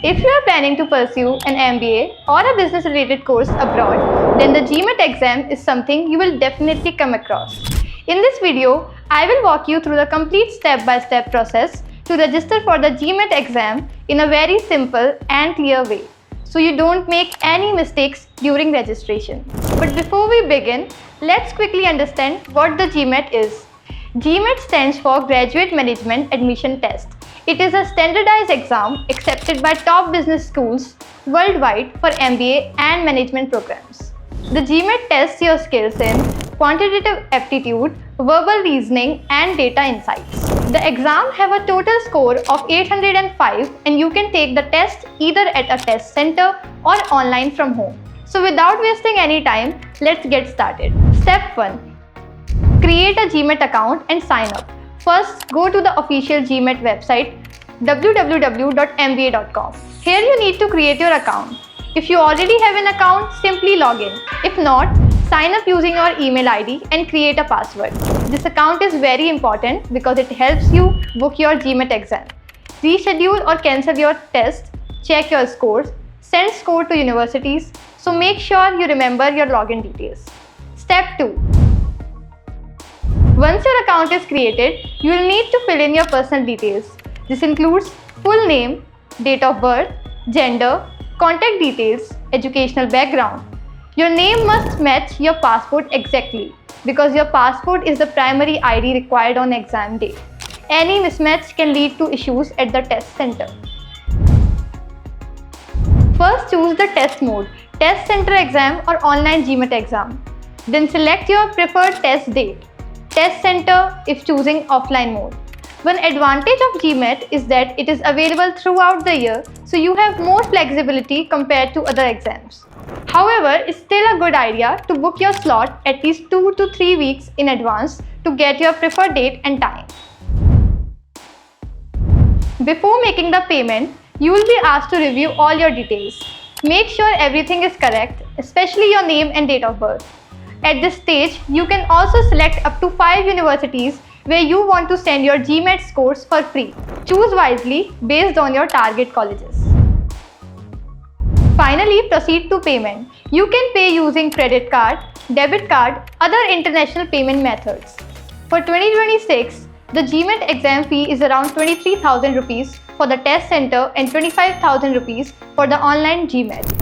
If you are planning to pursue an MBA or a business-related course abroad, then the GMAT exam is something you will definitely come across. In this video, I will walk you through the complete step-by-step process to register for the GMAT exam in a very simple and clear way, so you don't make any mistakes during registration. But before we begin, let's quickly understand what the GMAT is. GMAT stands for Graduate Management Admission Test. It is a standardized exam accepted by top business schools worldwide for MBA and management programs. The GMAT tests your skills in quantitative aptitude, verbal reasoning, and data insights. The exam have a total score of 805 and you can take the test either at a test center or online from home. So without wasting any time, let's get started. Step 1. Create a GMAT account and sign up. First, go to the official GMAT website www.mba.com. Here you need to create your account. If you already have an account, simply log in. If not, sign up using your email ID and create a password. This account is very important because it helps you book your GMAT exam, reschedule or cancel your test, check your scores, send score to universities. So make sure you remember your login details. Step 2. Once your account is created, you will need to fill in your personal details. This includes full name, date of birth, gender, contact details, educational background. Your name must match your passport exactly because your passport is the primary ID required on exam day. Any mismatch can lead to issues at the test center. First, choose the test mode, test center exam or online GMAT exam. Then select your preferred test date. Test center if choosing offline mode. One advantage of GMAT is that it is available throughout the year, so you have more flexibility compared to other exams. However, it's still a good idea to book your slot at least 2 to 3 weeks in advance to get your preferred date and time. Before making the payment, you will be asked to review all your details. Make sure everything is correct, especially your name and date of birth. At this stage, you can also select up to 5 universities where you want to send your GMAT scores for free. Choose wisely based on your target colleges. Finally, proceed to payment. You can pay using credit card, debit card, other international payment methods. For 2026, the GMAT exam fee is around 23,000 rupees for the test center and 25,000 rupees for the online GMAT.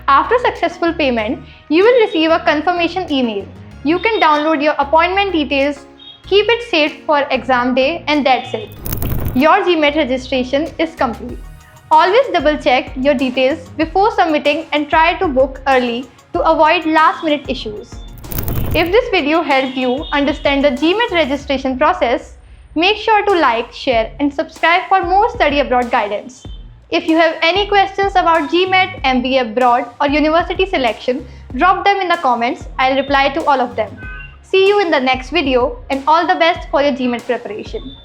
After successful payment, you will receive a confirmation email. You can download your appointment details, keep it saved for exam day, and that's it. Your GMAT registration is complete. Always double check your details before submitting and try to book early to avoid last minute issues. If this video helped you understand the GMAT registration process, make sure to like, share and subscribe for more study abroad guidance. If you have any questions about GMAT, MBA abroad or university selection, drop them in the comments. I'll reply to all of them. See you in the next video and all the best for your GMAT preparation.